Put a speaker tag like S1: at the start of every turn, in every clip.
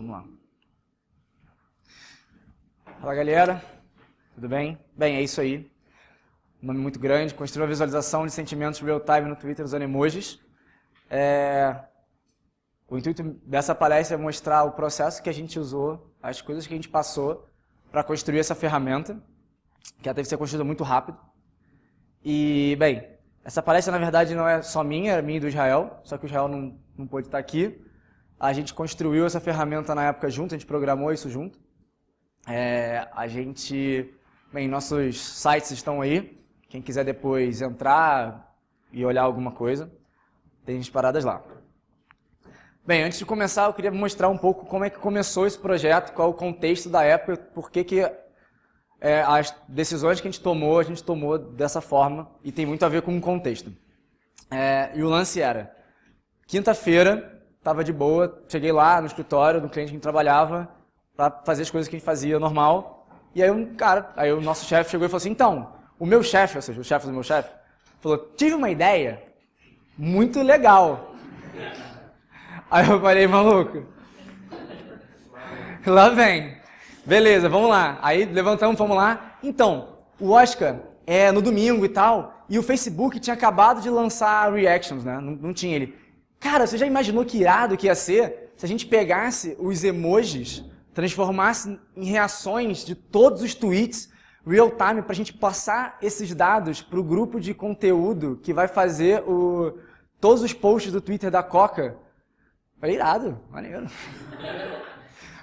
S1: Vamos lá. Fala, galera. Tudo bem? Bem, é isso aí. Um nome muito grande. Construir uma visualização de sentimentos real-time no Twitter usando emojis. O intuito dessa palestra é mostrar o processo que a gente usou, as coisas que a gente passou para construir essa ferramenta, que ela teve que ser construída muito rápido. E, bem, essa palestra, na verdade, não é só minha, é minha e do Israel, só que o Israel não pôde estar aqui. A gente construiu essa ferramenta na época junto, a gente programou isso junto. Bem, nossos sites estão aí, quem quiser depois entrar e olhar alguma coisa, tem as paradas lá. Bem, antes de começar, eu queria mostrar um pouco como é que começou esse projeto, qual é o contexto da época, por que as decisões que a gente tomou dessa forma, e tem muito a ver com o contexto. E o lance era, quinta-feira, estava de boa, cheguei lá no escritório do cliente que a gente trabalhava, para fazer as coisas que a gente fazia normal, e aí o nosso chefe chegou e falou assim, então, o meu chefe, ou seja, o chefe do meu chefe, falou, tive uma ideia muito legal. Aí eu falei, maluco, lá vem. Beleza, vamos lá. Aí levantamos, vamos lá. Então, o Oscar é no domingo e tal, e o Facebook tinha acabado de lançar Reactions, né? Não tinha ele. Cara, você já imaginou que irado que ia ser se a gente pegasse os emojis, transformasse em reações de todos os tweets real-time para a gente passar esses dados para o grupo de conteúdo que vai fazer todos os posts do Twitter da Coca? Falei, irado, maneiro.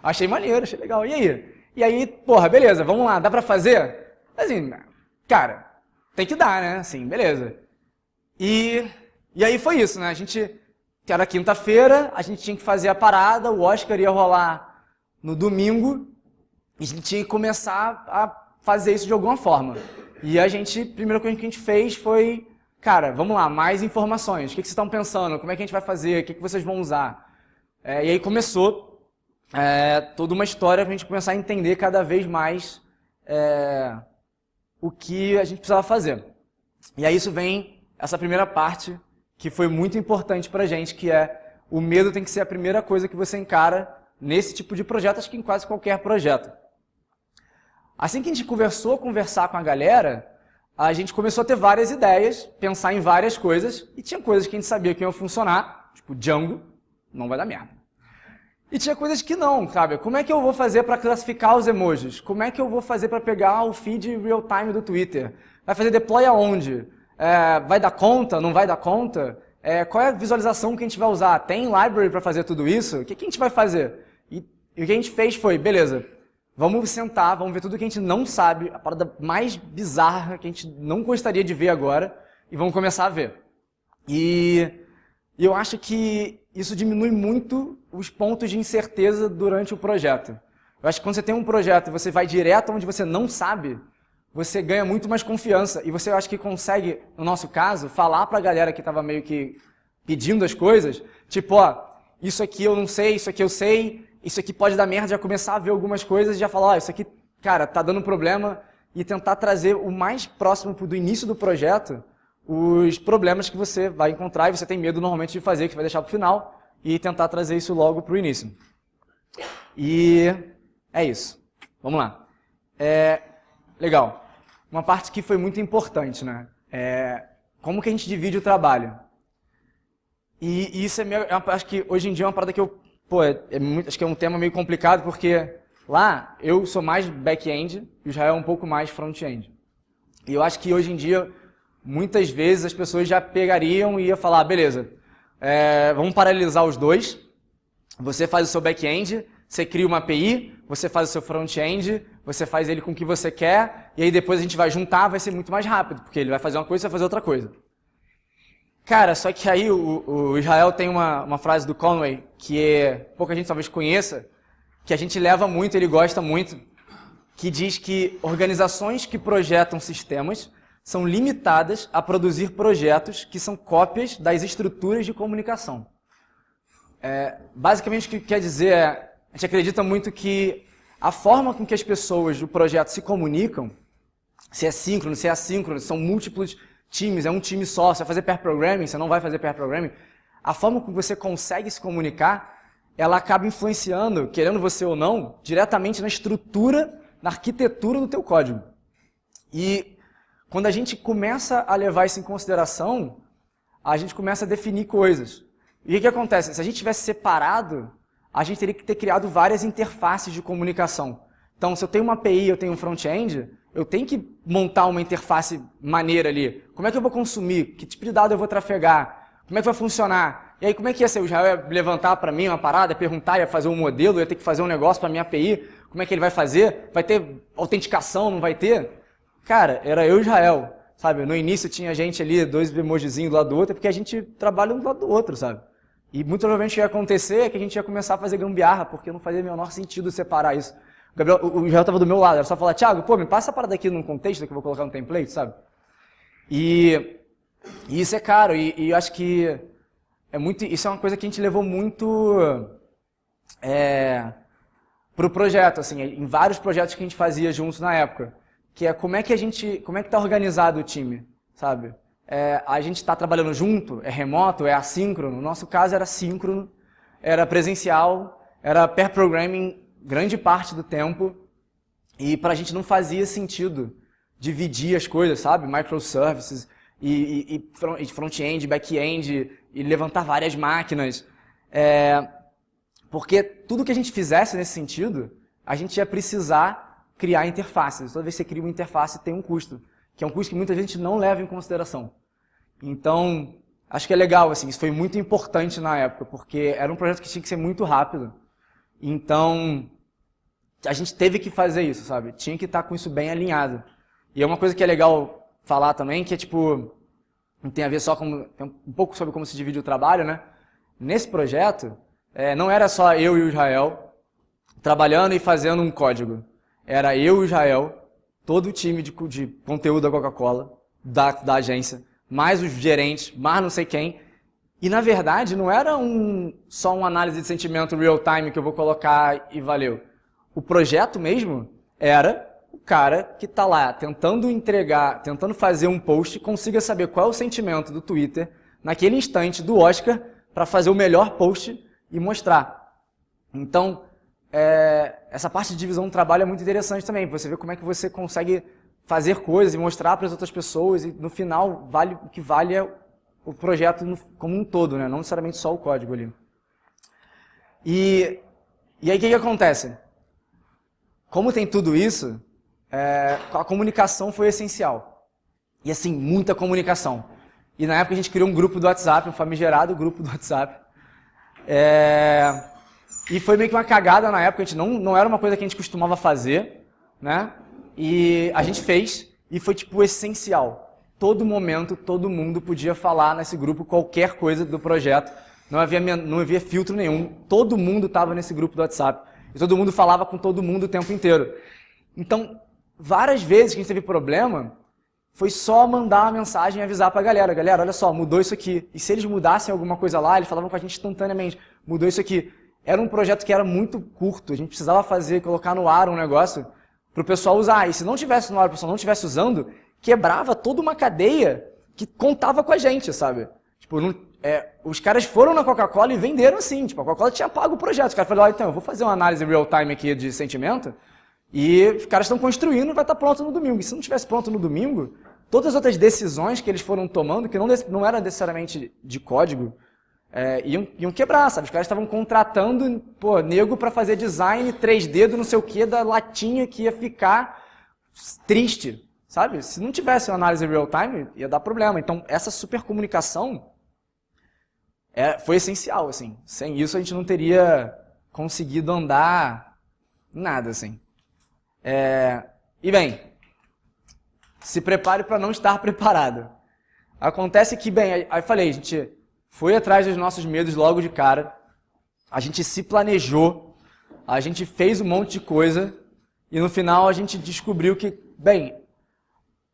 S1: Achei maneiro, achei legal. E aí, porra, beleza, vamos lá, dá pra fazer? Assim, cara, tem que dar, né? Assim, beleza. E aí foi isso, né? Que era quinta-feira, a gente tinha que fazer a parada, o Oscar ia rolar no domingo, e a gente tinha que começar a fazer isso de alguma forma. E a primeira coisa que a gente fez foi, cara, vamos lá, mais informações. O que vocês estão pensando? Como é que a gente vai fazer? O que vocês vão usar? E aí começou toda uma história para a gente começar a entender cada vez mais o que a gente precisava fazer. E aí isso vem, essa primeira parte, que foi muito importante para a gente, que é o medo tem que ser a primeira coisa que você encara nesse tipo de projeto, acho que em quase qualquer projeto. Assim que a gente conversar com a galera, a gente começou a ter várias ideias, pensar em várias coisas, e tinha coisas que a gente sabia que iam funcionar, tipo Django, não vai dar merda. E tinha coisas que não, sabe? Como é que eu vou fazer para classificar os emojis? Como é que eu vou fazer para pegar o feed real-time do Twitter? Vai fazer deploy aonde? Vai dar conta? Não vai dar conta? Qual é a visualização que a gente vai usar? Tem library para fazer tudo isso? O que a gente vai fazer? E o que a gente fez foi, beleza, vamos sentar, vamos ver tudo que a gente não sabe, a parada mais bizarra que a gente não gostaria de ver agora, e vamos começar a ver. E eu acho que isso diminui muito os pontos de incerteza durante o projeto. Eu acho que quando você tem um projeto e você vai direto onde você não sabe, você ganha muito mais confiança. E você, eu acho que consegue, no nosso caso, falar para a galera que estava meio que pedindo as coisas, tipo, ó, isso aqui eu não sei, isso aqui eu sei, isso aqui pode dar merda, já começar a ver algumas coisas e já falar, ó, isso aqui, cara, tá dando problema, e tentar trazer o mais próximo do início do projeto os problemas que você vai encontrar e você tem medo normalmente de fazer, que você vai deixar para o final, e tentar trazer isso logo para o início. E é isso. Vamos lá. Legal. Uma parte que foi muito importante, né? Como que a gente divide o trabalho? E isso acho que hoje em dia é uma parada que acho que é um tema meio complicado, porque lá eu sou mais back-end e o Israel é um pouco mais front-end. E eu acho que hoje em dia muitas vezes as pessoas já pegariam e iam falar, beleza, vamos paralelizar os dois, você faz o seu back-end, você cria uma API, você faz o seu front-end, você faz ele com o que você quer, e aí depois a gente vai juntar, vai ser muito mais rápido, porque ele vai fazer uma coisa e você vai fazer outra coisa. Cara, só que aí o Israel tem uma frase do Conway, que pouca gente talvez conheça, que a gente leva muito, ele gosta muito, que diz que organizações que projetam sistemas são limitadas a produzir projetos que são cópias das estruturas de comunicação. Basicamente o que quer dizer a gente acredita muito que a forma com que as pessoas do projeto se comunicam, se é síncrono, se é assíncrono, são múltiplos times, é um time só, você vai fazer pair programming, você não vai fazer pair programming, a forma como você consegue se comunicar ela acaba influenciando, querendo você ou não, diretamente na estrutura, na arquitetura do teu código. E quando a gente começa a levar isso em consideração, a gente começa a definir coisas. E o que acontece? Se a gente tivesse separado, a gente teria que ter criado várias interfaces de comunicação. Então, se eu tenho uma API, eu tenho um front-end, eu tenho que montar uma interface maneira ali. Como é que eu vou consumir? Que tipo de dado eu vou trafegar? Como é que vai funcionar? E aí, como é que ia ser? O Israel ia levantar para mim uma parada, perguntar, ia fazer um modelo, ia ter que fazer um negócio para minha API. Como é que ele vai fazer? Vai ter autenticação, não vai ter? Cara, era eu e Israel, sabe? No início tinha gente ali, 2 emojizinhos do lado do outro, porque a gente trabalha um do lado do outro, sabe? E muito provavelmente o que ia acontecer é que a gente ia começar a fazer gambiarra, porque não fazia o menor sentido separar isso. O Israel estava do meu lado, era só falar, Thiago, pô, me passa a parada aqui num contexto que eu vou colocar no template, sabe? E isso é caro, e eu acho que isso é uma coisa que a gente levou muito pro projeto, assim, em vários projetos que a gente fazia juntos na época, que é como é que está organizado o time, sabe? A gente está trabalhando junto, é remoto, é assíncrono. No nosso caso era síncrono, era presencial, era pair programming grande parte do tempo, e para a gente não fazia sentido dividir as coisas, sabe? Microservices e front-end, back-end, e levantar várias máquinas. Porque tudo que a gente fizesse nesse sentido, a gente ia precisar criar interfaces. Toda vez que você cria uma interface tem um custo, que é um custo que muita gente não leva em consideração. Então, acho que é legal, assim, isso foi muito importante na época, porque era um projeto que tinha que ser muito rápido. Então, a gente teve que fazer isso, sabe? Tinha que estar com isso bem alinhado. E é uma coisa que é legal falar também, que é tipo, não tem a ver só com, tem um pouco sobre como se divide o trabalho, né? Nesse projeto, não era só eu e o Israel trabalhando e fazendo um código. Era eu e o Israel, todo o time de conteúdo da Coca-Cola, da agência, mais os gerentes, mais não sei quem. E, na verdade, não era só uma análise de sentimento real-time que eu vou colocar e valeu. O projeto mesmo era o cara que está lá tentando entregar, tentando fazer um post e consiga saber qual é o sentimento do Twitter naquele instante do Oscar para fazer o melhor post e mostrar. Então, essa parte de divisão do trabalho é muito interessante também. Você vê como é que você consegue fazer coisas e mostrar para as outras pessoas e, no final, o que vale é o projeto como um todo, né? Não necessariamente só o código ali. E aí o que acontece? Como tem tudo isso, a comunicação foi essencial. E assim, muita comunicação. E na época a gente criou um grupo do WhatsApp, um famigerado grupo do WhatsApp. E foi meio que uma cagada na época, a gente não era uma coisa que a gente costumava fazer, né? E a gente fez, e foi tipo essencial. Todo momento, todo mundo podia falar nesse grupo qualquer coisa do projeto. Não havia filtro nenhum. Todo mundo estava nesse grupo do WhatsApp. E todo mundo falava com todo mundo o tempo inteiro. Então, várias vezes que a gente teve problema, foi só mandar uma mensagem e avisar para a galera. Galera, olha só, mudou isso aqui. E se eles mudassem alguma coisa lá, eles falavam com a gente instantaneamente. Mudou isso aqui. Era um projeto que era muito curto. A gente precisava colocar no ar um negócio para o pessoal usar. E se não tivesse no ar, o pessoal não estivesse usando, quebrava toda uma cadeia que contava com a gente, sabe? Tipo, os caras foram na Coca-Cola e venderam assim. Tipo, a Coca-Cola tinha pago o projeto. Os caras falaram, então, eu vou fazer uma análise real-time aqui de sentimento e os caras estão construindo, vai estar pronto no domingo. E se não tivesse pronto no domingo, todas as outras decisões que eles foram tomando, que não eram necessariamente de código, iam quebrar, sabe? Os caras estavam contratando, nego para fazer design 3D do não sei o que, da latinha que ia ficar triste. Sabe? Se não tivesse uma análise real-time, ia dar problema. Então, essa supercomunicação foi essencial, assim. Sem isso, a gente não teria conseguido andar nada, assim. E bem, se prepare para não estar preparado. Acontece que, bem, aí eu falei, a gente foi atrás dos nossos medos logo de cara, a gente se planejou, a gente fez um monte de coisa, e no final a gente descobriu que, bem,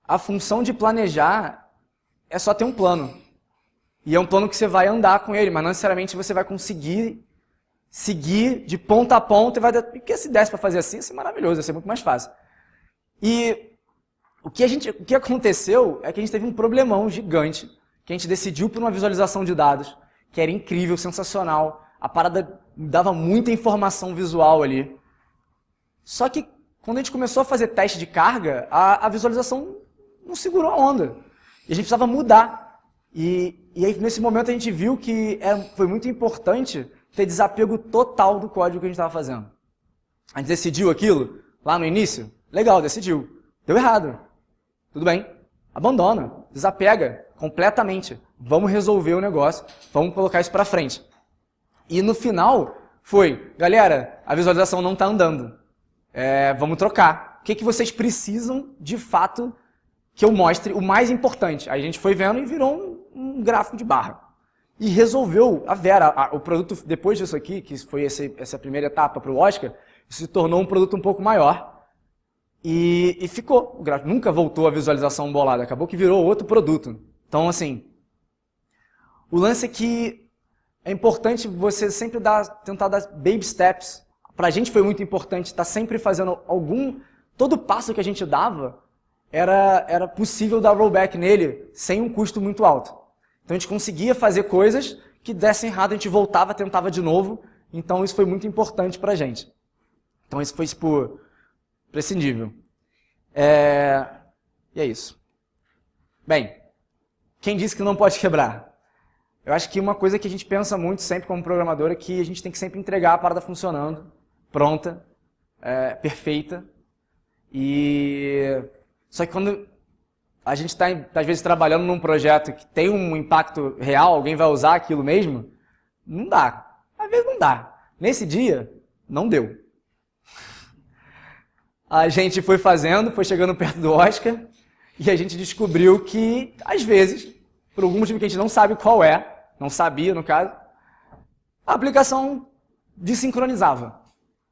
S1: a função de planejar é só ter um plano. E é um plano que você vai andar com ele, mas não necessariamente você vai conseguir seguir de ponta a ponta e vai dar... Porque se desse para fazer assim, ia ser maravilhoso, ia ser muito mais fácil. E o que aconteceu é que a gente teve um problemão gigante, que a gente decidiu por uma visualização de dados, que era incrível, sensacional. a parada dava muita informação visual ali. Só que quando a gente começou a fazer teste de carga, a visualização não segurou a onda. E a gente precisava mudar. E aí, nesse momento, a gente viu que foi muito importante ter desapego total do código que a gente estava fazendo. A gente decidiu aquilo lá no início? Legal, decidiu. Deu errado. Tudo bem. Abandona. Desapega completamente. Vamos resolver o negócio. Vamos colocar isso para frente. E no final foi, galera, a visualização não está andando. Vamos trocar. O que vocês precisam, de fato, que eu mostre o mais importante? Aí a gente foi vendo e virou um gráfico de barra. E resolveu, o produto, depois disso aqui, que foi essa primeira etapa para o Oscar, se tornou um produto um pouco maior. E ficou. O gráfico nunca voltou a visualização bolada. Acabou que virou outro produto. Então, assim, o lance é que é importante você sempre tentar dar baby steps. Pra gente foi muito importante estar sempre fazendo todo passo que a gente dava era possível dar rollback nele sem um custo muito alto. Então a gente conseguia fazer coisas que dessem errado, a gente voltava, tentava de novo. Então isso foi muito importante pra gente. Então isso foi, tipo, prescindível. E é isso. Bem, quem disse que não pode quebrar? Eu acho que uma coisa que a gente pensa muito sempre como programador é que a gente tem que sempre entregar a parada funcionando, pronta, perfeita. Só que quando a gente está, às vezes, trabalhando num projeto que tem um impacto real, alguém vai usar aquilo mesmo, não dá. Às vezes não dá. Nesse dia, não deu. A gente foi chegando perto do Oscar, e a gente descobriu que, às vezes, por algum motivo que a gente não sabe qual não sabia no caso, a aplicação desincronizava.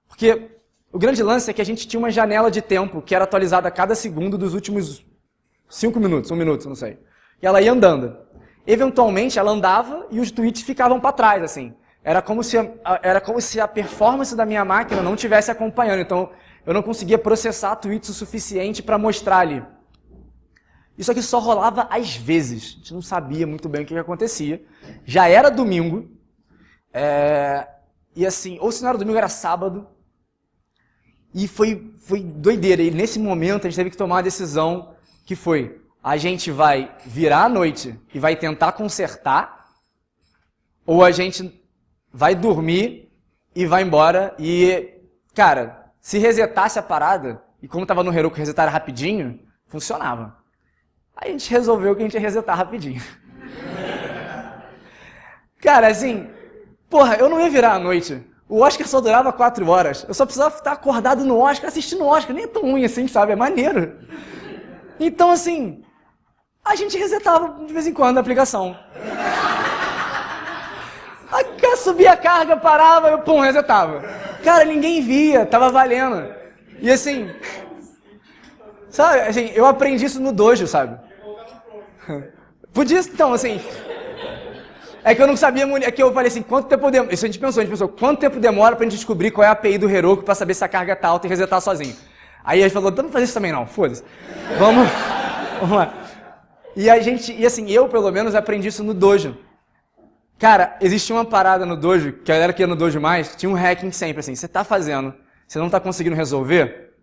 S1: Porque o grande lance é que a gente tinha uma janela de tempo que era atualizada a cada segundo dos últimos 5 minutos, 1 minuto, não sei. E ela ia andando. Eventualmente ela andava e os tweets ficavam para trás, assim. Era como se a performance da minha máquina não estivesse acompanhando. Então eu não conseguia processar tweets o suficiente para mostrar ali. Isso aqui só rolava às vezes. A gente não sabia muito bem o que acontecia. Já era domingo. E assim, ou se não era domingo, era sábado. E foi doideira. E nesse momento a gente teve que tomar uma decisão que foi: a gente vai virar à noite e vai tentar consertar, ou a gente vai dormir e vai embora. E, cara, se resetasse a parada, e como estava no Heroku, resetar rapidinho, funcionava. Aí a gente resolveu que a gente ia resetar rapidinho. Cara, assim, porra, eu não ia virar à noite. O Oscar só durava 4 horas. Eu só precisava estar acordado no Oscar, assistindo o Oscar. Nem é tão ruim assim, sabe? É maneiro. Então, assim, a gente resetava de vez em quando a aplicação. Subia a carga, parava, eu, pum, resetava. Cara, ninguém via, tava valendo. E assim, sabe, assim, eu aprendi isso no dojo, sabe? Podia, então, assim, é que eu não sabia muito, é que eu falei assim, quanto tempo demora, isso a gente pensou, quanto tempo demora pra gente descobrir qual é a API do Heroku pra saber se a carga tá alta e resetar sozinho. Aí a gente falou, não fazer isso também não, foda-se. Vamos lá. E assim, eu pelo menos aprendi isso no dojo. Cara, existia uma parada no dojo, que a galera que ia no dojo mais, tinha um hacking sempre, assim, você tá fazendo, você não tá conseguindo resolver,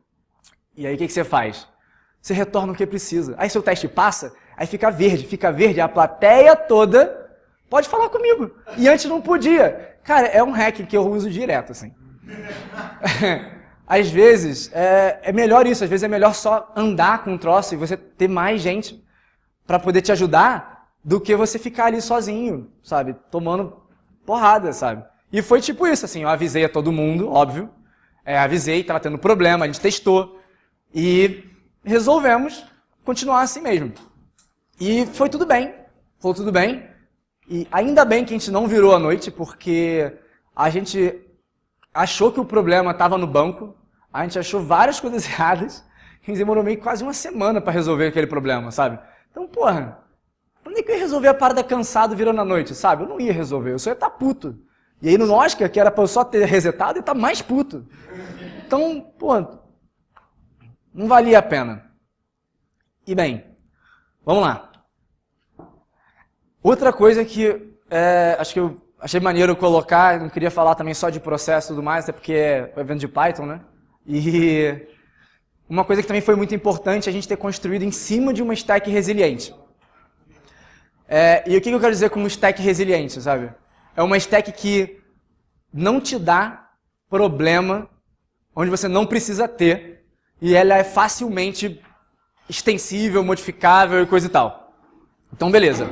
S1: e aí o que você faz? Você retorna o que precisa. Aí seu teste passa, aí fica verde, a plateia toda pode falar comigo. E antes não podia. Cara, é um hack que eu uso direto, assim. Às vezes, é melhor isso, às vezes é melhor só andar com um troço e você ter mais gente para poder te ajudar do que você ficar ali sozinho, sabe? Tomando porrada, sabe? E foi tipo isso, assim, eu avisei a todo mundo, óbvio. Avisei, estava tendo problema, a gente testou. E resolvemos continuar assim mesmo. E foi tudo bem. E ainda bem que a gente não virou à noite, porque a gente achou que o problema estava no banco, a gente achou várias coisas erradas, a gente demorou meio quase uma semana para resolver aquele problema, sabe? Então, porra, quando é que eu ia resolver a parada cansado virando à noite, sabe? Eu não ia resolver, eu só ia estar puto. E aí no Oscar, que era para eu só ter resetado, eu ia estar mais puto. Então, porra, não valia a pena. E bem, vamos lá. Outra coisa que acho que achei maneiro colocar, não queria falar também só de processo e tudo mais, até porque é o evento de Python, né? E uma coisa que também foi muito importante é a gente ter construído em cima de uma stack resiliente. E o que eu quero dizer com uma stack resiliente, sabe? É uma stack que não te dá problema onde você não precisa ter, e ela é facilmente extensível, modificável e coisa e tal. Então, beleza.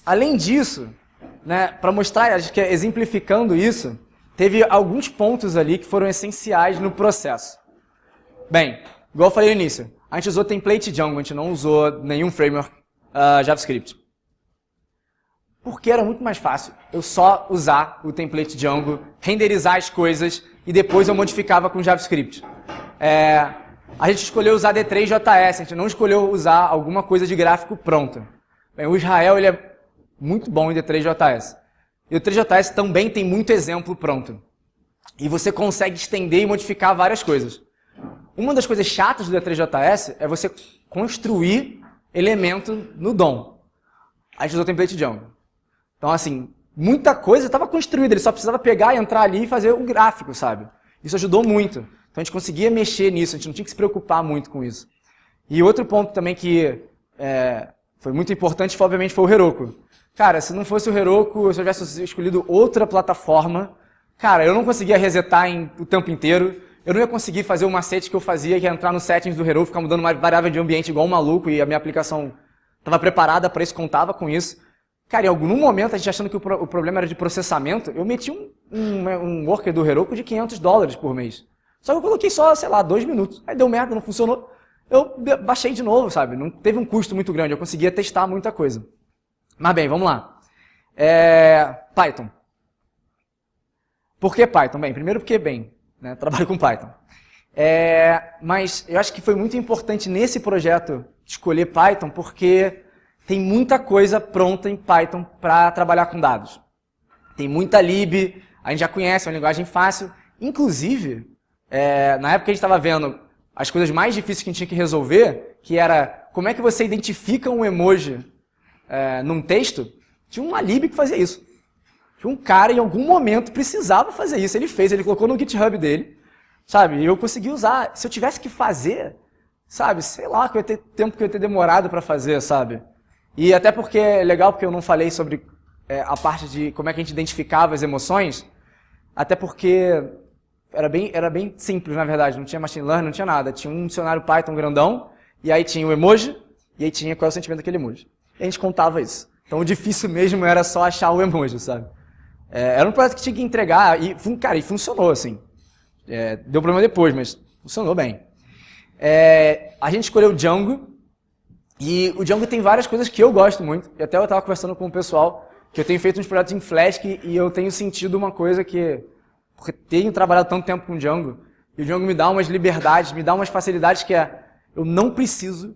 S1: Além disso, né, para mostrar, acho que exemplificando isso, teve alguns pontos ali que foram essenciais no processo. Bem, igual eu falei no início, a gente usou template Django, a gente não usou nenhum framework JavaScript. Porque era muito mais fácil eu só usar o template Django, renderizar as coisas e depois eu modificava com JavaScript. A gente escolheu usar D3JS, a gente não escolheu usar alguma coisa de gráfico pronta. Bem, o Israel ele é muito bom em D3JS. E o D3JS também tem muito exemplo pronto. E você consegue estender e modificar várias coisas. Uma das coisas chatas do D3JS é você construir elemento no DOM. A gente usou o template Django. Então, assim, muita coisa estava construída, ele só precisava pegar, entrar ali e fazer o gráfico, sabe? Isso ajudou muito. Então, a gente conseguia mexer nisso, a gente não tinha que se preocupar muito com isso. E outro ponto também que foi muito importante, obviamente, foi o Heroku. Cara, se não fosse o Heroku, se eu tivesse escolhido outra plataforma, cara, eu não conseguia resetar o tempo inteiro, eu não ia conseguir fazer o macete que eu fazia, que é entrar no settings do Heroku, ficar mudando uma variável de ambiente igual um maluco, e a minha aplicação estava preparada para isso, contava com isso. Cara, em algum momento, a gente achando que o problema era de processamento, eu meti um worker do Heroku de $500 por mês. Só que eu coloquei só, sei lá, 2 minutos. Aí deu merda, não funcionou. Eu baixei de novo, sabe? Não teve um custo muito grande, eu conseguia testar muita coisa. Mas bem, vamos lá. Python. Por que Python? Bem, primeiro porque, né, trabalho com Python. Mas eu acho que foi muito importante nesse projeto escolher Python, porque tem muita coisa pronta em Python para trabalhar com dados. Tem muita lib, a gente já conhece, é uma linguagem fácil. Inclusive, na época a gente estava vendo as coisas mais difíceis que a gente tinha que resolver, que era como é que você identifica um emoji num texto, tinha uma lib que fazia isso. Tinha um cara, em algum momento, precisava fazer isso. Ele fez, ele colocou no GitHub dele, sabe? E eu consegui usar. Se eu tivesse que fazer, sabe? Sei lá, que eu ia ter tempo que eu ia ter demorado para fazer, sabe? E até porque é legal, porque eu não falei sobre a parte de como é que a gente identificava as emoções, até porque era bem simples, na verdade. Não tinha machine learning, não tinha nada. Tinha um dicionário Python grandão, e aí tinha o emoji, e aí tinha qual é o sentimento daquele emoji. E a gente contava isso. Então o difícil mesmo era só achar o emoji, sabe? Era um projeto que tinha que entregar, e funcionou, assim. Deu problema depois, mas funcionou bem. A gente escolheu o Django, e o Django tem várias coisas que eu gosto muito, e até eu estava conversando com o pessoal, que eu tenho feito uns projetos em Flask, e eu tenho sentido uma coisa que, porque tenho trabalhado tanto tempo com o Django, e o Django me dá umas liberdades, me dá umas facilidades que eu não preciso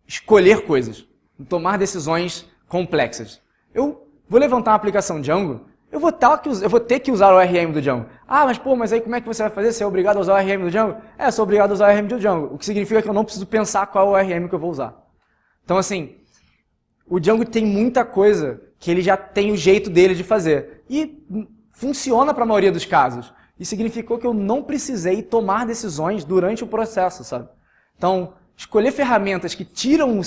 S1: escolher coisas, tomar decisões complexas. Eu vou levantar uma aplicação Django, eu vou ter que usar o ORM do Django. Mas aí como é que você vai fazer? Você é obrigado a usar o ORM do Django? Sou obrigado a usar o ORM do Django, o que significa que eu não preciso pensar qual é o ORM que eu vou usar. Então, assim, o Django tem muita coisa que ele já tem o jeito dele de fazer. E funciona para a maioria dos casos. E significou que eu não precisei tomar decisões durante o processo, sabe? Então, escolher ferramentas que tiram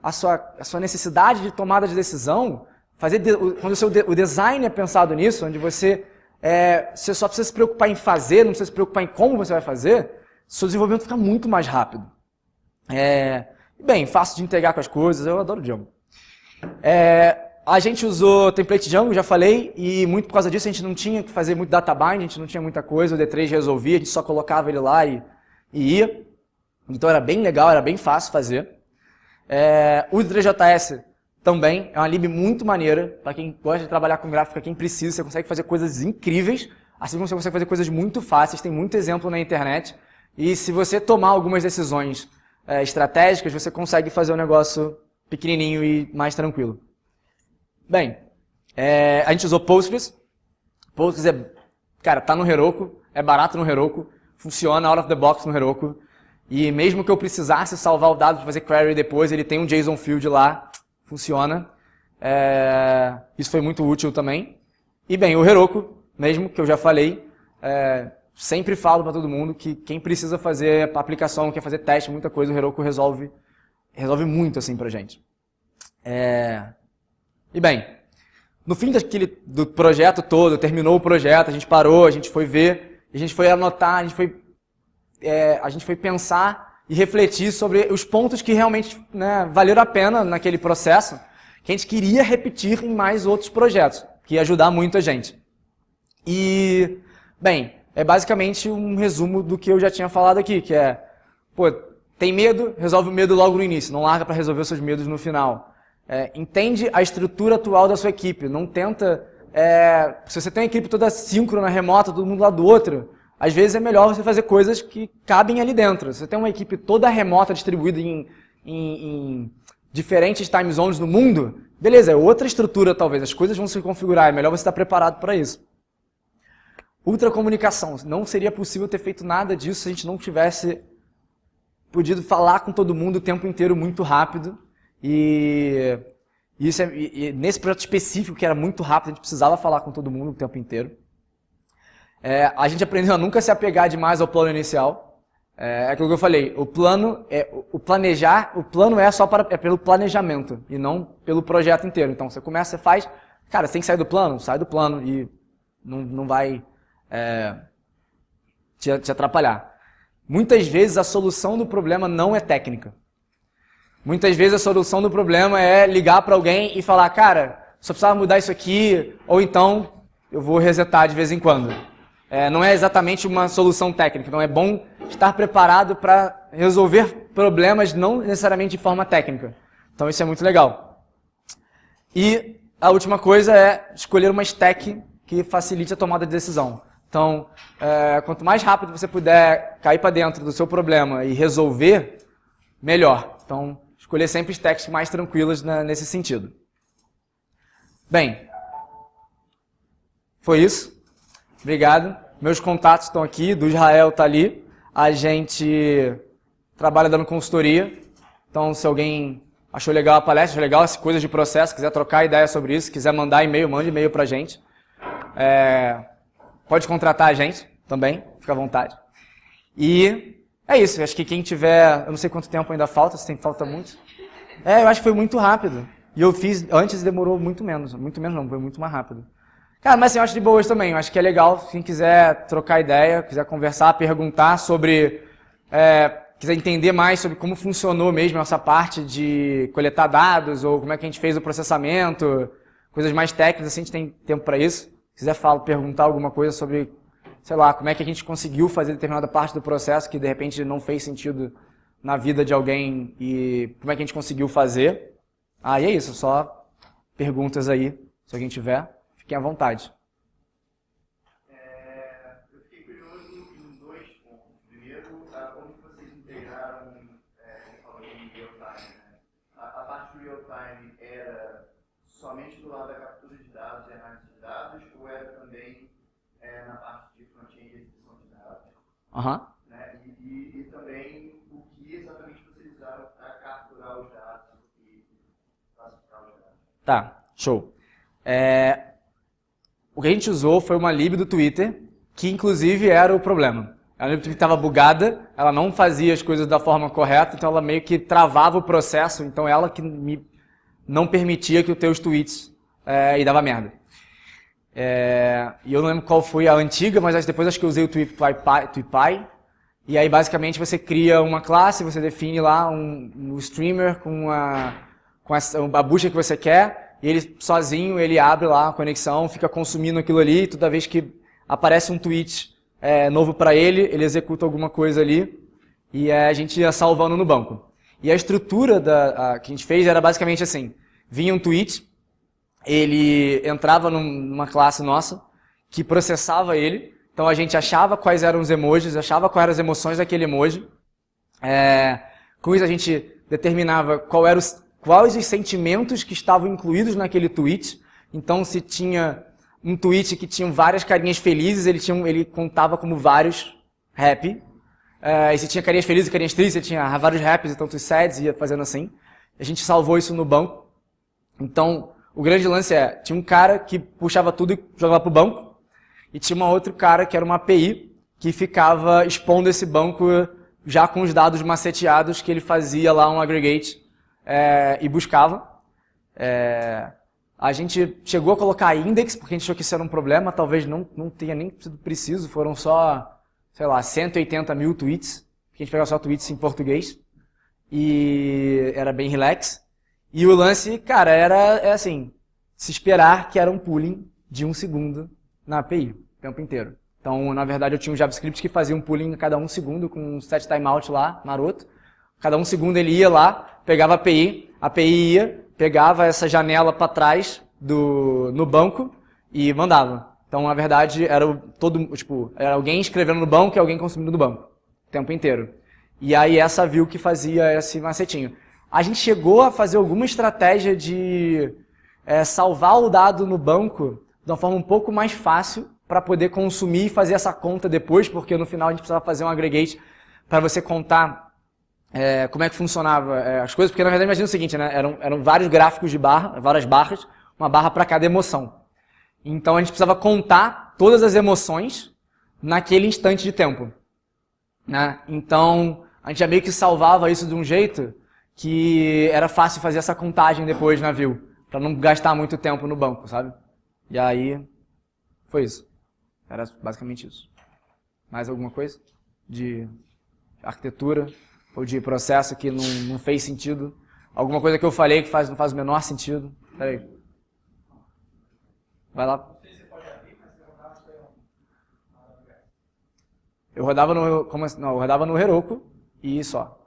S1: a sua necessidade de tomada de decisão, quando o design é pensado nisso, onde você só precisa se preocupar em fazer, não precisa se preocupar em como você vai fazer, seu desenvolvimento fica muito mais rápido. Bem, fácil de integrar com as coisas, eu adoro Django. A gente usou template Django, já falei, e muito por causa disso a gente não tinha que fazer muito data bind, a gente não tinha muita coisa, o D3 resolvia, a gente só colocava ele lá e ia. Então era bem legal, era bem fácil fazer. O D3JS também é uma lib muito maneira, para quem gosta de trabalhar com gráfico, para quem precisa, você consegue fazer coisas incríveis, assim como você consegue fazer coisas muito fáceis, tem muito exemplo na internet, e se você tomar algumas decisões estratégicas, você consegue fazer um negócio pequenininho e mais tranquilo. Bem, a gente usou Postgres. Postgres tá no Heroku, é barato no Heroku, funciona out of the box no Heroku, e mesmo que eu precisasse salvar o dado para fazer query depois, ele tem um JSON field lá, funciona. Isso foi muito útil também. E bem, o Heroku, mesmo, que eu já falei, sempre falo para todo mundo que quem precisa fazer aplicação, quer fazer teste, muita coisa, o Heroku resolve muito assim pra gente. E bem, no fim do projeto todo, terminou o projeto, a gente parou, a gente foi ver, a gente foi anotar, a gente foi pensar e refletir sobre os pontos que realmente, né, valeram a pena naquele processo, que a gente queria repetir em mais outros projetos, que ia ajudar muito a gente. E, bem, é basicamente um resumo do que eu já tinha falado aqui, que tem medo, resolve o medo logo no início, não larga para resolver os seus medos no final. Entende a estrutura atual da sua equipe, não tenta... se você tem uma equipe toda síncrona, remota, todo mundo lá do outro, às vezes é melhor você fazer coisas que cabem ali dentro. Se você tem uma equipe toda remota, distribuída em diferentes time zones no mundo, beleza, é outra estrutura talvez, as coisas vão se configurar, é melhor você estar preparado para isso. Ultracomunicação, não seria possível ter feito nada disso se a gente não tivesse podido falar com todo mundo o tempo inteiro muito rápido. E nesse projeto específico, que era muito rápido, a gente precisava falar com todo mundo o tempo inteiro. A gente aprendeu a nunca se apegar demais ao plano inicial. É aquilo que eu falei, o plano é pelo planejamento e não pelo projeto inteiro. Então você começa, você faz, cara, você tem que sair do plano, sai do plano e não vai te atrapalhar. Muitas vezes a solução do problema não é técnica. Muitas vezes a solução do problema é ligar para alguém e falar, cara, só precisava mudar isso aqui, ou então eu vou resetar de vez em quando. Não é exatamente uma solução técnica, não é bom estar preparado para resolver problemas não necessariamente de forma técnica. Então isso é muito legal. E a última coisa é escolher uma stack que facilite a tomada de decisão. Então, quanto mais rápido você puder cair para dentro do seu problema e resolver, melhor. Então, escolher sempre stacks mais tranquilas nesse sentido. Bem, foi isso. Obrigado. Meus contatos estão aqui, do Israel está ali. A gente trabalha dando consultoria. Então, se alguém achou legal a palestra, achou legal as coisas de processo, quiser trocar ideia sobre isso, quiser mandar e-mail, mande e-mail para a gente. Pode contratar a gente também, fica à vontade. E é isso, acho que quem tiver... Eu não sei quanto tempo ainda falta, se falta muito. Eu acho que foi muito rápido. E eu fiz antes e demorou muito menos. Muito menos não, foi muito mais rápido. Cara, mas assim, eu acho de boas também. Eu acho que é legal, quem quiser trocar ideia, quiser conversar, perguntar sobre... quiser entender mais sobre como funcionou mesmo essa parte de coletar dados, ou como é que a gente fez o processamento, coisas mais técnicas, assim, a gente tem tempo para isso. Se quiser perguntar alguma coisa sobre, sei lá, como é que a gente conseguiu fazer determinada parte do processo que de repente não fez sentido na vida de alguém e como é que a gente conseguiu fazer. E é isso, só perguntas aí, se alguém tiver, fiquem à vontade.
S2: Eu fiquei curioso em dois pontos. Primeiro, como que vocês integraram, você falou em real-time, né? A parte do real-time era somente do lado da captura de dados e análise de dados, ou era também na parte de front-end e execução de dados? Né? E também o que exatamente vocês usaram para capturar os dados e classificar os dados?
S1: Tá, show. O que a gente usou foi uma lib do Twitter, que inclusive era o problema. A lib que estava bugada, ela não fazia as coisas da forma correta, então ela meio que travava o processo, então ela que não permitia que os teus tweets e dava merda. E eu não lembro qual foi a antiga, mas depois acho que eu usei o TweetPy. E aí basicamente você cria uma classe, você define lá um streamer com a busca que você quer, e ele sozinho ele abre lá a conexão, fica consumindo aquilo ali, e toda vez que aparece um tweet novo para ele, ele executa alguma coisa ali, e a gente ia salvando no banco. E a estrutura que a gente fez era basicamente assim, vinha um tweet, ele entrava numa classe nossa, que processava ele, então a gente achava quais eram os emojis, achava quais eram as emoções daquele emoji, com isso a gente determinava quais os sentimentos que estavam incluídos naquele tweet, então se tinha um tweet que tinha várias carinhas felizes, ele contava como vários happy, e se tinha carinhas felizes e carinhas tristes, ele tinha vários happys e tantos sads, ia fazendo assim. A gente salvou isso no banco. Então, o grande lance tinha um cara que puxava tudo e jogava pro banco, e tinha um outro cara que era uma API que ficava expondo esse banco já com os dados maceteados que ele fazia lá um aggregate e buscava. A gente chegou a colocar index, porque a gente achou que isso era um problema, talvez não tenha nem sido preciso, foram só, sei lá, 180 mil tweets, que a gente pegava só tweets em português, e era bem relax. E o lance, cara, era assim, se esperar que era um pooling de 1 segundo na API, o tempo inteiro. Então, na verdade, eu tinha um JavaScript que fazia um pooling a cada 1 segundo, com um set timeout lá, maroto. Cada 1 segundo ele ia lá, pegava a API ia, pegava essa janela para trás no banco e mandava. Então, na verdade, era era alguém escrevendo no banco e alguém consumindo no banco, o tempo inteiro. E aí essa view que fazia esse macetinho. A gente chegou a fazer alguma estratégia de salvar o dado no banco de uma forma um pouco mais fácil para poder consumir e fazer essa conta depois, porque no final a gente precisava fazer um aggregate para você contar como é que funcionava as coisas, porque na verdade imagina o seguinte, né? Eram vários gráficos de barra, várias barras, uma barra para cada emoção. Então a gente precisava contar todas as emoções naquele instante de tempo, né? Então a gente já meio que salvava isso de um jeito que era fácil fazer essa contagem depois na view, para não gastar muito tempo no banco, sabe? E aí foi isso. Era basicamente isso. Mais alguma coisa? De arquitetura ou de processo que não fez sentido? Alguma coisa que eu falei que não faz o menor sentido? Peraí. Vai lá. Eu rodava eu rodava no Heroku e só.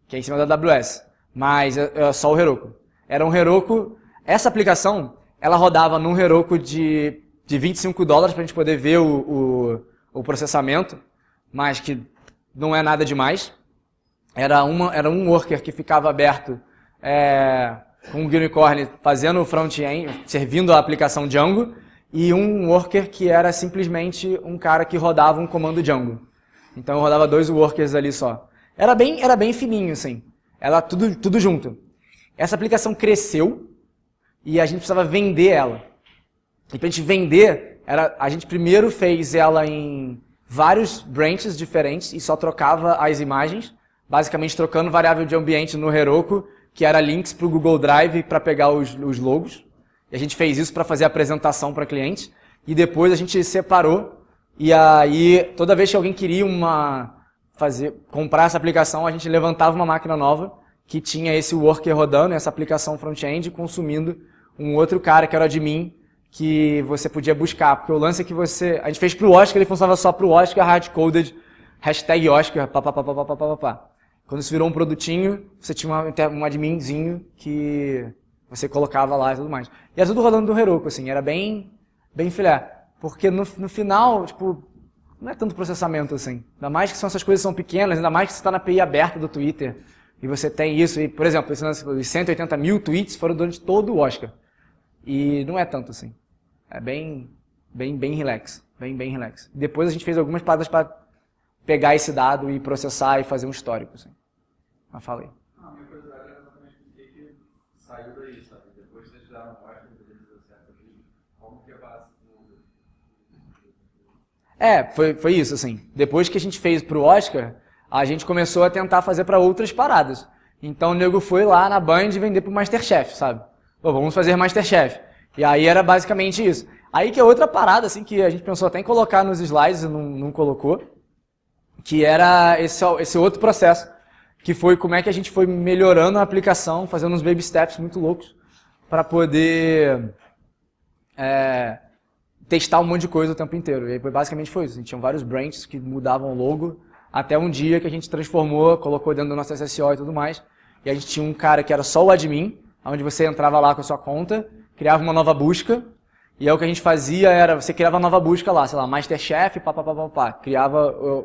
S1: Que é em cima da AWS. Mas é só o Heroku. Era um Heroku. Essa aplicação, ela rodava num Heroku de $25 para a gente poder ver o processamento, mas que não é nada demais. Era um worker que ficava aberto com um unicorn fazendo o front-end, servindo a aplicação Django, e um worker que era simplesmente um cara que rodava um comando Django. Então eu rodava 2 workers ali só. Era bem fininho, assim. Era tudo junto. Essa aplicação cresceu e a gente precisava vender ela. E para a gente vender, a gente primeiro fez ela em vários branches diferentes e só trocava as imagens, basicamente trocando variável de ambiente no Heroku, que era links para o Google Drive para pegar os logos. E a gente fez isso para fazer a apresentação para cliente. E depois a gente separou. E aí, toda vez que alguém queria comprar essa aplicação, a gente levantava uma máquina nova que tinha esse worker rodando, essa aplicação front-end, consumindo um outro cara que era o admin, que você podia buscar. Porque o lance é que a gente fez para o Oscar, ele funcionava só para o Oscar, hard-coded, #Oscar, papapá. Quando isso virou um produtinho, você tinha um adminzinho que você colocava lá e tudo mais. E era tudo rodando do Heroku, assim, era bem filé. Porque no final, não é tanto processamento assim. Ainda mais que essas coisas são pequenas, ainda mais que você está na API aberta do Twitter. E você tem isso, e, por exemplo, os 180 mil tweets foram durante todo o Oscar. E não é tanto assim. É bem relax. Bem relax. Depois a gente fez algumas paradas para pegar esse dado e processar e fazer um histórico, assim. Mas fala aí.
S3: A minha curiosidade era exatamente por que saiu daí, sabe? Depois vocês fizeram a Oscar, depois deu certo aqui. Como que é base
S1: foi isso, assim. Depois que a gente fez pro Oscar, a gente começou a tentar fazer para outras paradas. Então o nego foi lá na Band vender pro Masterchef, sabe? Pô, vamos fazer Masterchef. E aí era basicamente isso. Aí que é outra parada, assim, que a gente pensou até em colocar nos slides e não colocou, que era esse outro processo, que foi como é que a gente foi melhorando a aplicação, fazendo uns baby steps muito loucos, para poder testar um monte de coisa o tempo inteiro. E aí, basicamente foi isso. A gente tinha vários branches que mudavam o logo, até um dia que a gente transformou, colocou dentro do nosso SSO e tudo mais, e a gente tinha um cara que era só o admin, onde você entrava lá com a sua conta, criava uma nova busca, e aí o que a gente fazia era, você criava uma nova busca lá, sei lá, Masterchef,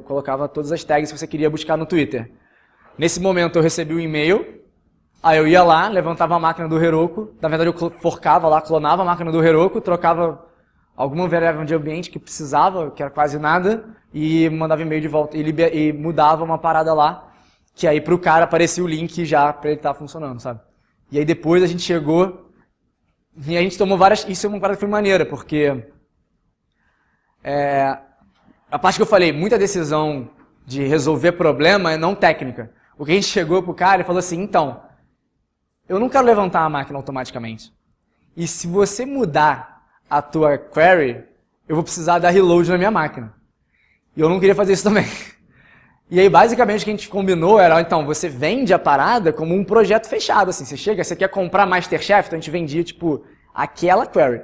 S1: colocava todas as tags que você queria buscar no Twitter. Nesse momento eu recebi um e-mail, aí eu ia lá, levantava a máquina do Heroku, na verdade eu forcava lá, clonava a máquina do Heroku, trocava alguma variável de ambiente que precisava, que era quase nada, e mandava e-mail de volta, e mudava uma parada lá, que aí pro cara aparecia o link já pra ele estar funcionando, sabe? E aí depois a gente chegou e a gente tomou várias... Isso é uma parada que foi maneira, porque a parte que eu falei, muita decisão de resolver problema é não técnica. O que a gente chegou pro cara e falou assim, então, eu não quero levantar a máquina automaticamente. E se você mudar a tua query, eu vou precisar dar reload na minha máquina. E eu não queria fazer isso também. E aí, basicamente, o que a gente combinou era, então, você vende a parada como um projeto fechado, assim. Você chega, você quer comprar MasterChef, então a gente vendia, tipo, aquela query.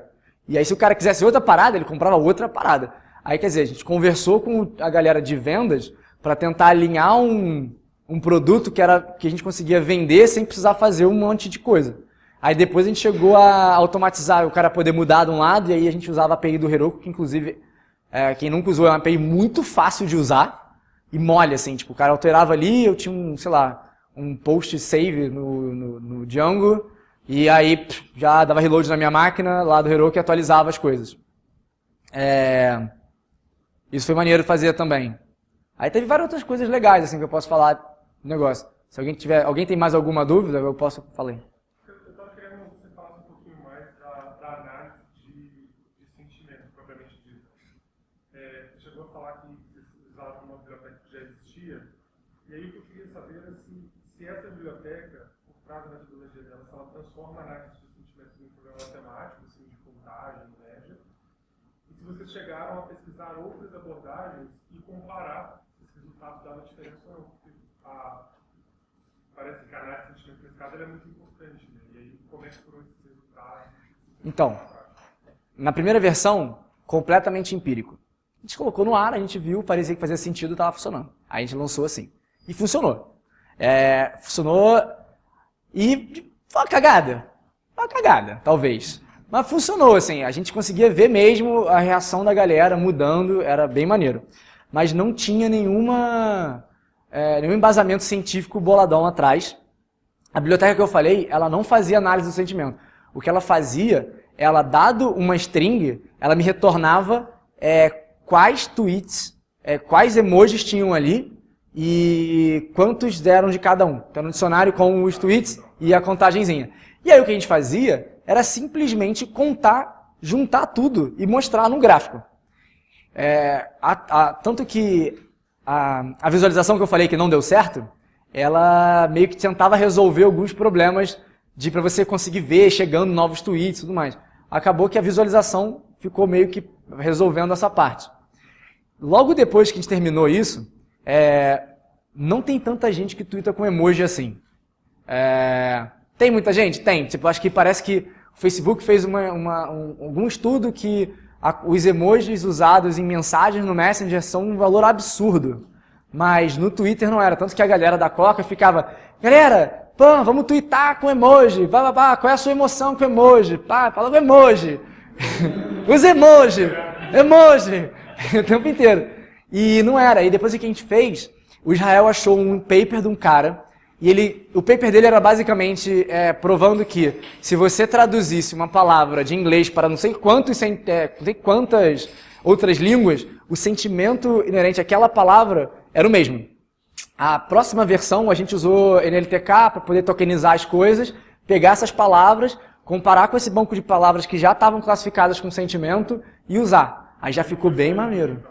S1: E aí, se o cara quisesse outra parada, ele comprava outra parada. Aí, quer dizer, a gente conversou com a galera de vendas para tentar alinhar um produto que a gente conseguia vender sem precisar fazer um monte de coisa. Aí depois a gente chegou a automatizar, o cara poder mudar de um lado, e aí a gente usava a API do Heroku, que inclusive, quem nunca usou, é uma API muito fácil de usar, e mole, assim, tipo, o cara alterava ali, eu tinha um post save no Django, e aí já dava reload na minha máquina, lá do Heroku, e atualizava as coisas. Isso foi maneiro de fazer também. Aí teve várias outras coisas legais, assim, que eu posso falar do negócio. Se alguém tem mais alguma dúvida, eu posso falar.
S4: Eu estava querendo que você falasse um pouquinho mais da análise de sentimento, propriamente dito. Você chegou a falar que vocês usavam uma biblioteca que já existia, e aí o que eu queria saber é se essa biblioteca, por trás da metodologia dela, se ela transforma a análise de sentimentos em um programa matemático, assim, de contagem, média, e se vocês chegaram a pesquisar outras abordagens e comparar esses resultados dava diferença ou não. Parece que a análise de sentimento nesse caso é muito importante, né? E aí, como é que foram esses resultados?
S1: Então, na primeira versão, completamente empírico. A gente colocou no ar, a gente viu, parecia que fazia sentido e estava funcionando. Aí a gente lançou assim. E funcionou. Funcionou e foi uma cagada. Uma cagada, talvez. Mas funcionou, assim. A gente conseguia ver mesmo a reação da galera mudando, era bem maneiro. Mas não tinha nenhum embasamento científico boladão atrás. A biblioteca que eu falei, ela não fazia análise do sentimento. O que ela fazia, ela dado uma string, ela me retornava quais tweets, quais emojis tinham ali e quantos deram de cada um. Então, no dicionário com os tweets e a contagenzinha. E aí o que a gente fazia era simplesmente contar, juntar tudo e mostrar no gráfico. Tanto que a visualização que eu falei que não deu certo, ela meio que tentava resolver alguns problemas para você conseguir ver chegando novos tweets e tudo mais. Acabou que a visualização ficou meio que resolvendo essa parte. Logo depois que a gente terminou isso, não tem tanta gente que twitta com emoji assim. Tem muita gente? Tem. Tipo, acho que parece que o Facebook fez algum estudo que os emojis usados em mensagens no Messenger são um valor absurdo. Mas no Twitter não era. Tanto que a galera da Coca ficava, galera, vamos twittar com emoji. Qual é a sua emoção com emoji? Fala com emoji. Os emoji. O tempo inteiro. E não era. E depois o que a gente fez, o Israel achou um paper de um cara. E o paper dele era basicamente provando que se você traduzisse uma palavra de inglês para não sei quantas outras línguas, o sentimento inerente àquela palavra era o mesmo. A próxima versão a gente usou NLTK para poder tokenizar as coisas, pegar essas palavras, comparar com esse banco de palavras que já estavam classificadas com sentimento e usar. Aí já ficou bem maneiro.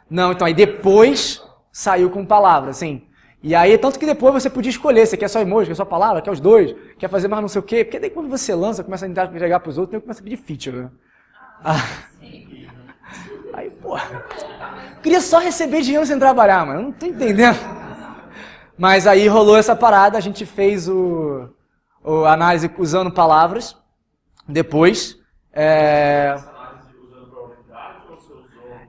S1: Não, então aí depois saiu com palavra, assim. E aí, tanto que depois você podia escolher, você quer só emoji, quer só palavra, quer os dois, quer fazer mais não sei o quê. Porque daí quando você lança, começa a entregar para os outros, começa a pedir feature, né? Aí, porra, queria só receber dinheiro sem trabalhar, mano, eu não tô entendendo. Mas aí rolou essa parada, a gente fez a análise usando palavras, depois...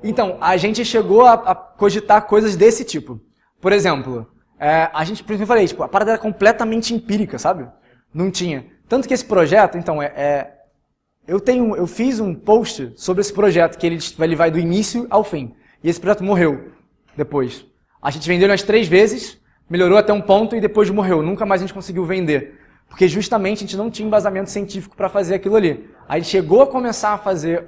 S1: Então, a gente chegou a cogitar coisas desse tipo. Por exemplo... por exemplo, eu falei, a parada era completamente empírica, sabe? Não tinha. Tanto que esse projeto, então, eu fiz um post sobre esse projeto, que ele vai do início ao fim. E esse projeto morreu depois. A gente vendeu umas 3 vezes, melhorou até um ponto e depois morreu. Nunca mais a gente conseguiu vender. Porque justamente a gente não tinha embasamento científico para fazer aquilo ali. A gente chegou a começar a fazer...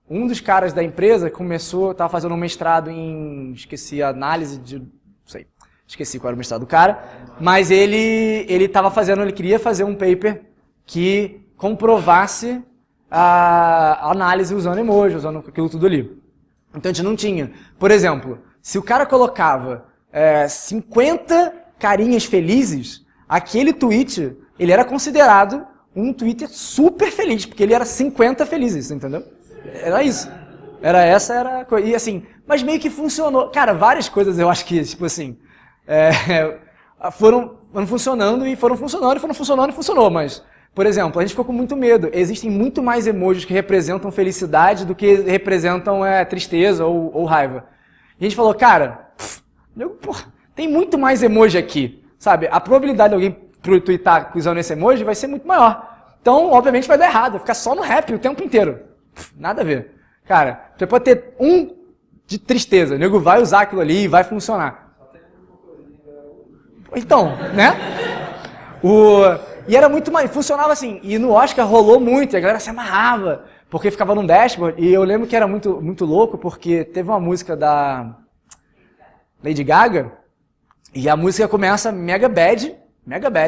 S1: um dos caras da empresa estava fazendo um mestrado em... análise de... esqueci qual era o mestrado do cara, mas ele queria fazer um paper que comprovasse a análise usando emoji, usando aquilo tudo ali. Então a gente não tinha. Por exemplo, se o cara colocava 50 carinhas felizes, aquele tweet, ele era considerado um Twitter super feliz, porque ele era 50 felizes, entendeu? Era isso. Era a coisa. E assim, mas meio que funcionou. Cara, várias coisas eu acho que, tipo assim, foram funcionando e foram funcionando e foram funcionando e funcionou, mas, por exemplo, a gente ficou com muito medo. Existem muito mais emojis que representam felicidade do que representam tristeza ou raiva. E a gente falou, cara, tem muito mais emoji aqui, sabe? A probabilidade de alguém tweetar usando esse emoji vai ser muito maior. Então, obviamente, vai dar errado, vai ficar só no rap o tempo inteiro. Nada a ver. Cara, você pode ter um de tristeza, o nego vai usar aquilo ali e vai funcionar. Então, né? E era muito mais, funcionava assim, e no Oscar rolou muito, e a galera se amarrava, porque ficava num dashboard, e eu lembro que era muito, muito louco, porque teve uma música da Lady Gaga, e a música começa mega bad,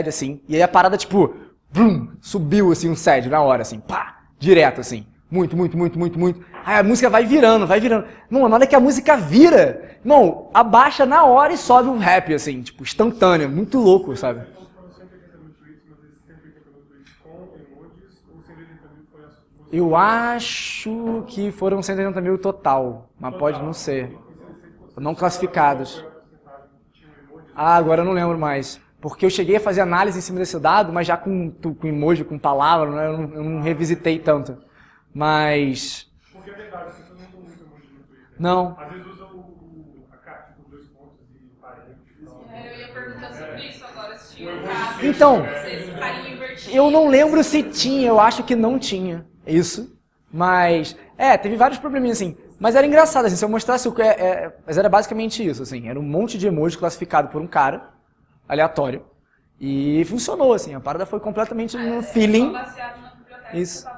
S1: assim, e aí a parada, tipo, brum, subiu, assim, um sad na hora, assim, pá, direto, assim, muito. Aí a música vai virando. Não, na hora que a música vira, não, abaixa na hora e sobe um rap, assim, tipo, instantâneo, muito louco, sabe? Eu acho que foram 180 mil total, mas pode não ser. Não classificados. Ah, agora eu não lembro mais. Porque eu cheguei a fazer análise em cima desse dado, mas já com emoji, com palavra, né? Eu não revisitei tanto. Mas...
S4: Porque é verdade, as pessoas não usam muito emoji no Twitter.
S1: Não.
S4: Às vezes usam a carta com 2 pontos e parênteses.
S5: Eu ia perguntar sobre isso agora, se tinha um caso.
S1: Então,
S5: Vocês carinha invertido.
S1: eu não lembro se tinha, eu acho que não tinha isso. Mas, teve vários probleminhas assim. Mas era engraçado, assim, se eu mostrasse o que mas era basicamente isso, assim. Era um monte de emoji classificado por um cara, aleatório. E funcionou, assim. A parada foi completamente no feeling.
S5: Baseado na biblioteca
S1: Isso.
S5: que você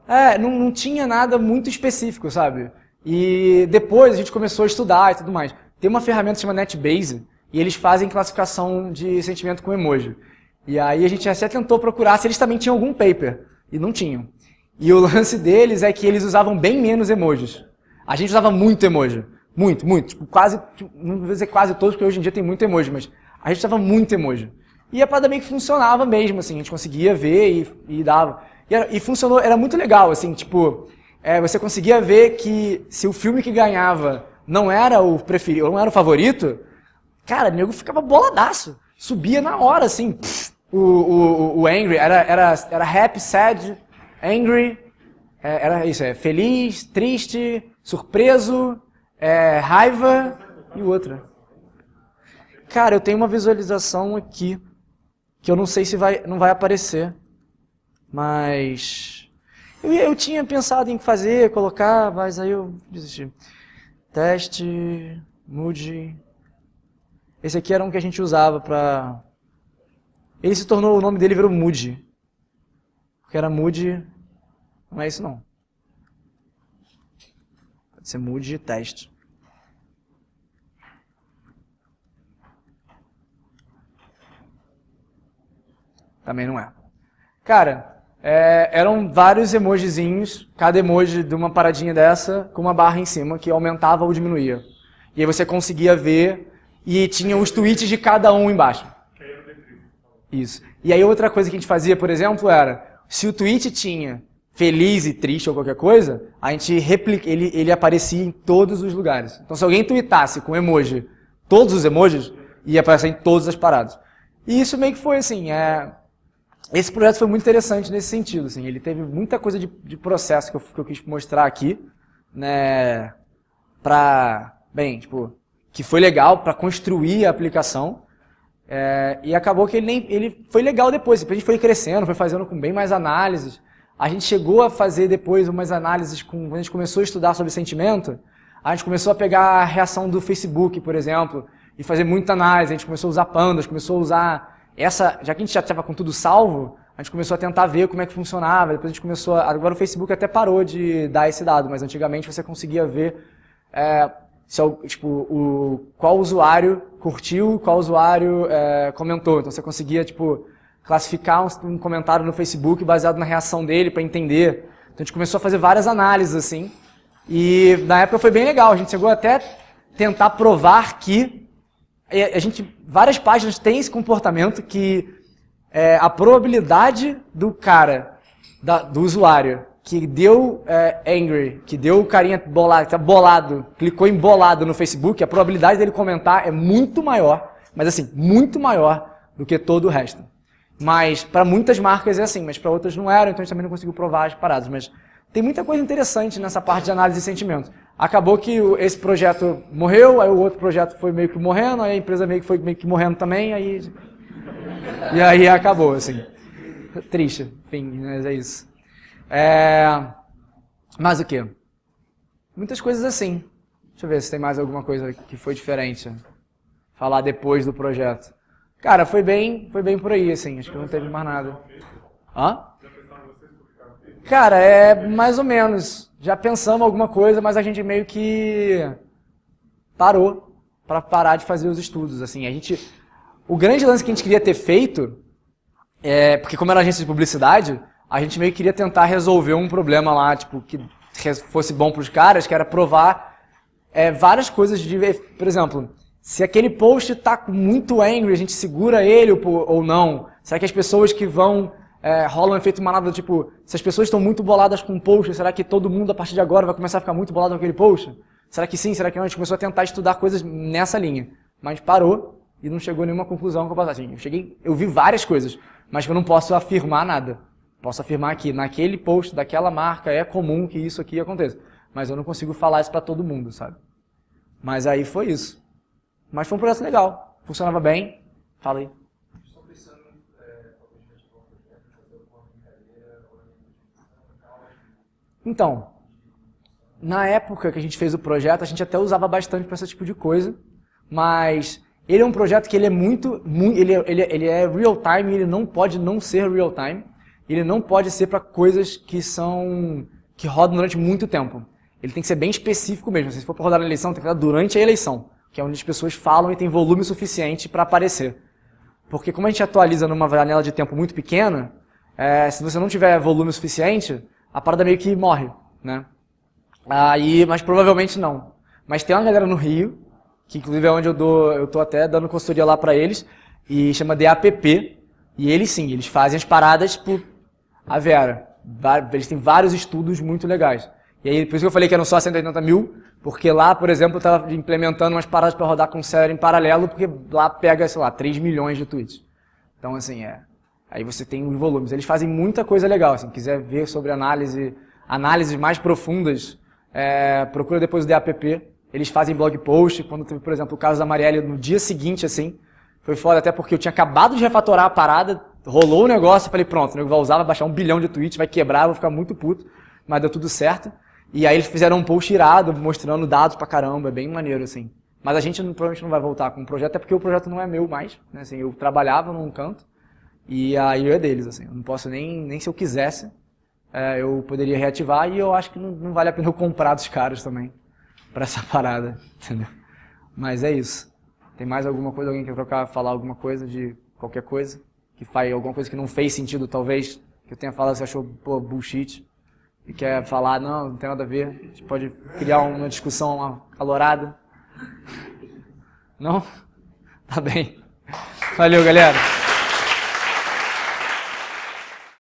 S5: tava usando.
S1: Não tinha nada muito específico, sabe? E depois a gente começou a estudar e tudo mais. Tem uma ferramenta que se chama NetBase, e eles fazem classificação de sentimento com emoji. E aí a gente até tentou procurar se eles também tinham algum paper, e não tinham. E o lance deles é que eles usavam bem menos emojis. A gente usava muito emoji. Muito. Tipo, quase, não vou dizer quase todos, porque hoje em dia tem muito emoji, mas a gente usava muito emoji. E a parada meio que funcionava mesmo, assim, a gente conseguia ver e dava. E funcionou, era muito legal, assim, tipo, você conseguia ver que se o filme que ganhava não era o preferido, não era o favorito, cara, o nego ficava boladaço. Subia na hora, assim, o angry, era happy, sad, angry, era isso, feliz, triste, surpreso, raiva e outra. Cara, eu tenho uma visualização aqui, que eu não sei se não vai aparecer. Mas eu tinha pensado em fazer, colocar, mas aí eu desisti. Teste, mood. Esse aqui era um que a gente usava pra... Ele se tornou, o nome dele virou mood. Porque era mood, não é isso não. Pode ser mood teste. Também não é. Cara... eram vários emojizinhos, cada emoji de uma paradinha dessa, com uma barra em cima, que aumentava ou diminuía. E aí você conseguia ver, e tinha os tweets de cada um embaixo. Isso. E aí outra coisa que a gente fazia, por exemplo, era, se o tweet tinha feliz e triste ou qualquer coisa, a gente ele aparecia em todos os lugares. Então se alguém tweetasse com emoji, todos os emojis, ia aparecer em todas as paradas. E isso meio que foi assim, esse projeto foi muito interessante nesse sentido, assim, ele teve muita coisa de processo que eu quis mostrar aqui, né, que foi legal para construir a aplicação, e acabou que ele foi legal depois, a gente foi crescendo, foi fazendo com bem mais análises, a gente chegou a fazer depois umas análises, quando a gente começou a estudar sobre sentimento, a gente começou a pegar a reação do Facebook, por exemplo, e fazer muita análise, a gente começou a usar pandas, começou a usar... já que a gente já estava com tudo salvo, a gente começou a tentar ver como é que funcionava, depois a gente agora o Facebook até parou de dar esse dado, mas antigamente você conseguia ver qual usuário curtiu, qual usuário comentou. Então você conseguia classificar um comentário no Facebook baseado na reação dele para entender. Então a gente começou a fazer várias análises assim. E na época foi bem legal. A gente chegou até tentar provar que várias páginas têm esse comportamento que a probabilidade do cara, do usuário, que deu angry, que deu o carinha bolado, que tá bolado, clicou em bolado no Facebook, a probabilidade dele comentar é muito maior, mas assim, muito maior do que todo o resto. Mas para muitas marcas é assim, mas para outras não era, então a gente também não conseguiu provar as paradas. Mas tem muita coisa interessante nessa parte de análise de sentimentos. Acabou que esse projeto morreu, aí o outro projeto foi meio que morrendo, aí a empresa foi meio que morrendo também, e aí acabou, assim. Triste, enfim, mas é isso. Mas o quê? Muitas coisas assim. Deixa eu ver se tem mais alguma coisa que foi diferente. Falar depois do projeto. Cara, foi bem por aí, assim. Acho que não teve mais nada. Hã? Cara, mais ou menos. Já pensamos alguma coisa, mas a gente meio que parou para parar de fazer os estudos, assim. O grande lance que a gente queria ter feito, porque como era agência de publicidade, a gente meio que queria tentar resolver um problema lá, que fosse bom para os caras, que era provar várias coisas por exemplo, se aquele post tá muito angry, a gente segura ele ou não? Será que as pessoas que rola um efeito manada, se as pessoas estão muito boladas com o post, será que todo mundo a partir de agora vai começar a ficar muito bolado com aquele post? Será que sim, será que não? A gente começou a tentar estudar coisas nessa linha, mas parou e não chegou a nenhuma conclusão que eu possa. Assim, eu vi várias coisas, mas que eu não posso afirmar nada. Posso afirmar que naquele post daquela marca é comum que isso aqui aconteça, mas eu não consigo falar isso para todo mundo, sabe? Mas aí foi isso. Mas foi um projeto legal, funcionava bem. Fala aí. Então, na época que a gente fez o projeto, a gente até usava bastante para esse tipo de coisa, mas ele é um projeto que ele é ele é real time, ele não pode não ser real time, ele não pode ser para coisas que rodam durante muito tempo. Ele tem que ser bem específico mesmo. Se for para rodar na eleição, tem que rodar durante a eleição, que é onde as pessoas falam e tem volume suficiente para aparecer. Porque como a gente atualiza numa janela de tempo muito pequena, se você não tiver volume suficiente, a parada meio que morre, né? Mas provavelmente não. Mas tem uma galera no Rio, que inclusive é onde eu tô até dando consultoria lá para eles, e chama DAPP, e eles fazem as paradas por a Vera. Eles têm vários estudos muito legais. E aí, por isso que eu falei que eram só 180 mil, porque lá, por exemplo, eu estava implementando umas paradas para rodar com o Celery em paralelo, porque lá pega, 3 milhões de tweets. Então, assim, aí você tem os volumes. Eles fazem muita coisa legal. Se quiser ver sobre análises mais profundas, procura depois o DAPP. Eles fazem blog post. Quando teve, por exemplo, o caso da Marielle, no dia seguinte, assim, foi foda até porque eu tinha acabado de refatorar a parada, rolou o negócio, eu falei, pronto, o nego vai usar, vai baixar 1 bilhão de tweets, vai quebrar, eu vou ficar muito puto, mas deu tudo certo. E aí eles fizeram um post irado, mostrando dados pra caramba, é bem maneiro, assim. Mas a gente provavelmente não vai voltar com o projeto, até porque o projeto não é meu mais, né, assim, eu trabalhava num canto, e aí é deles, assim, eu não posso nem se eu quisesse, eu poderia reativar, e eu acho que não vale a pena eu comprar dos caras também, pra essa parada, entendeu? Mas é isso. Tem mais alguma coisa, alguém quer falar alguma coisa de qualquer coisa? Que faz alguma coisa que não fez sentido, talvez, que eu tenha falado, você achou, bullshit, e quer falar, não tem nada a ver, a gente pode criar uma discussão acalorada. Não? Tá bem. Valeu, galera.